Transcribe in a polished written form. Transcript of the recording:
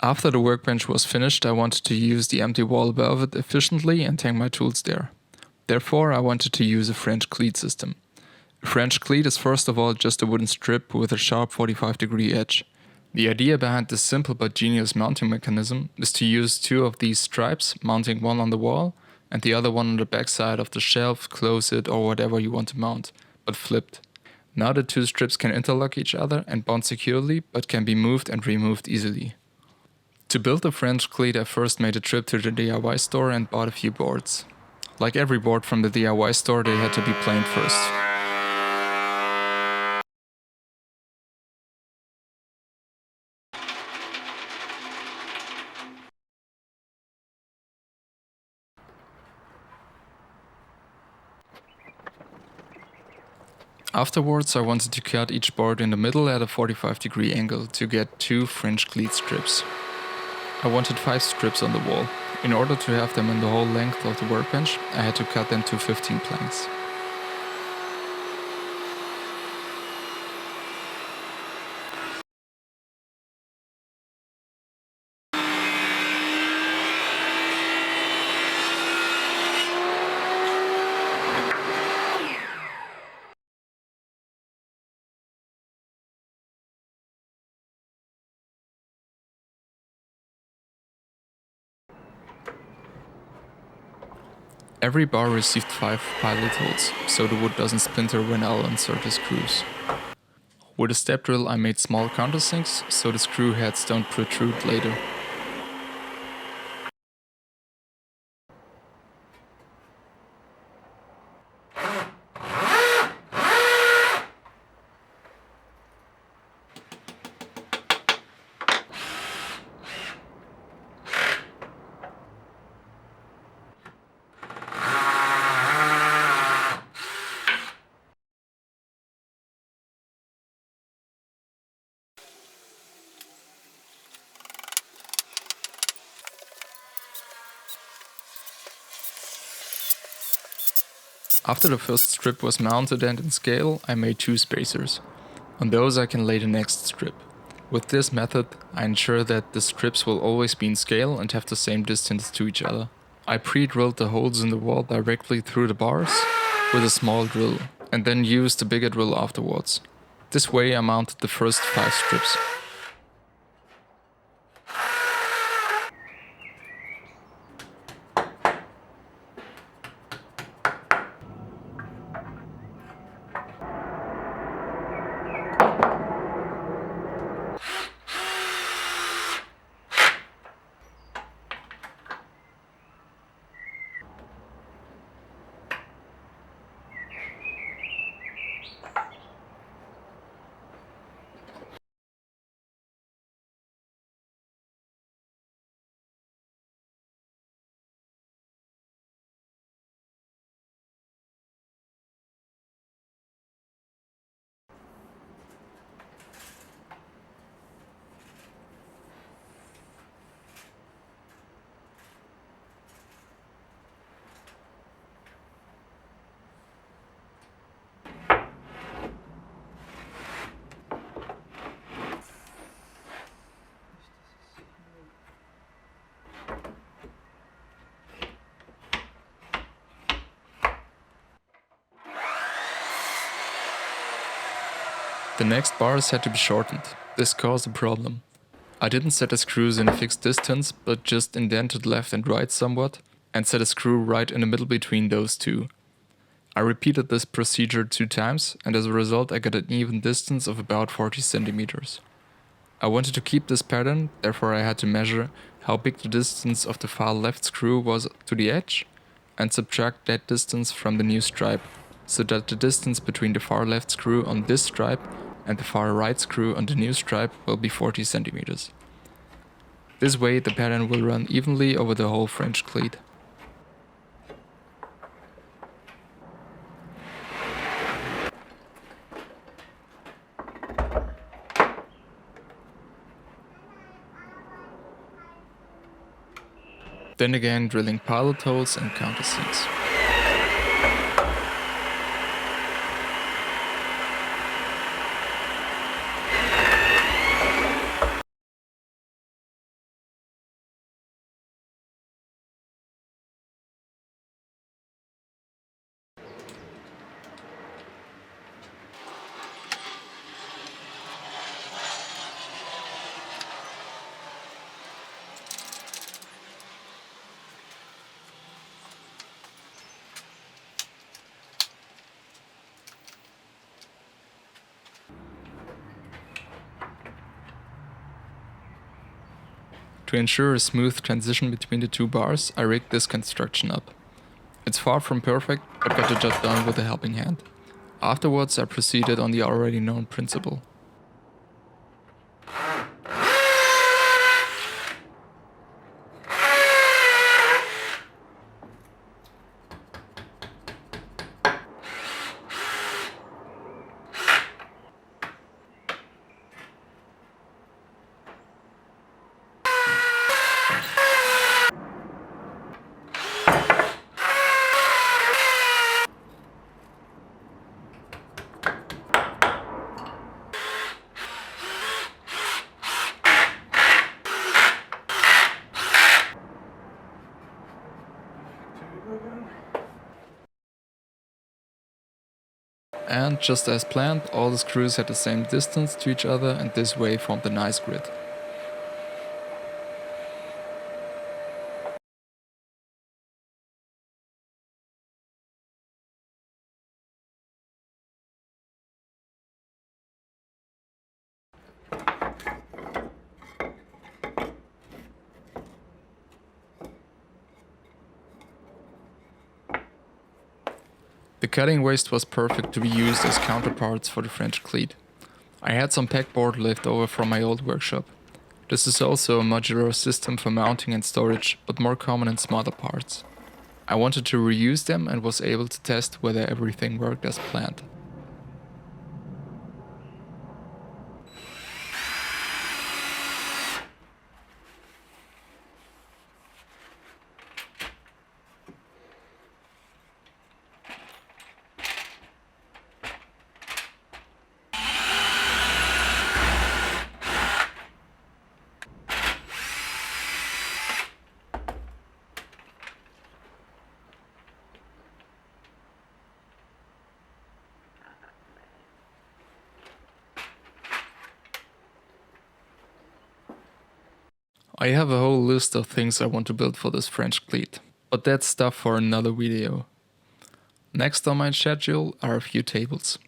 After the workbench was finished, I wanted to use the empty wall above it efficiently and hang my tools there. Therefore, I wanted to use a French Cleat system. A French Cleat is first of all just a wooden strip with a sharp 45-degree edge. The idea behind this simple but genius mounting mechanism is to use two of these stripes, mounting one on the wall and the other one on the back side of the shelf, closet or whatever you want to mount, but flipped. Now the two strips can interlock each other and bond securely, but can be moved and removed easily. To build the French Cleat, I first made a trip to the DIY store and bought a few boards. Like every board from the DIY store, they had to be planed first. Afterwards, I wanted to cut each board in the middle at a 45-degree angle to get two French Cleat strips. I wanted 5 strips on the wall. In order to have them in the whole length of the workbench, I had to cut them to 15 planks. Every bar received 5 pilot holes, so the wood doesn't splinter when I'll insert the screws. With a step drill I made small countersinks, so the screw heads don't protrude later. After the first strip was mounted and in scale, I made 2 spacers. On those I can lay the next strip. With this method, I ensure that the strips will always be in scale and have the same distance to each other. I pre-drilled the holes in the wall directly through the bars with a small drill, and then used the bigger drill afterwards. This way I mounted the first 5 strips. The next bars had to be shortened. This caused a problem. I didn't set the screws in a fixed distance, but just indented left and right somewhat, and set a screw right in the middle between those two. I repeated this procedure 2 times, and as a result I got an even distance of about 40 centimeters. I wanted to keep this pattern, therefore I had to measure how big the distance of the far left screw was to the edge, and subtract that distance from the new stripe, so that the distance between the far left screw on this stripe and the far right screw on the new stripe will be 40 centimeters. This way the pattern will run evenly over the whole French Cleat. Then again drilling pilot holes and countersinks. To ensure a smooth transition between the two bars, I rigged this construction up. It's far from perfect, but got the job done with a helping hand. Afterwards, I proceeded on the already known principle. And just as planned, all the screws had the same distance to each other and this way formed a nice grid. The cutting waste was perfect to be used as counterparts for the French Cleat. I had some pegboard left over from my old workshop. This is also a modular system for mounting and storage, but more common in smaller parts. I wanted to reuse them and was able to test whether everything worked as planned. I have a whole list of things I want to build for this French Cleat, but that's stuff for another video. Next on my schedule are a few tables.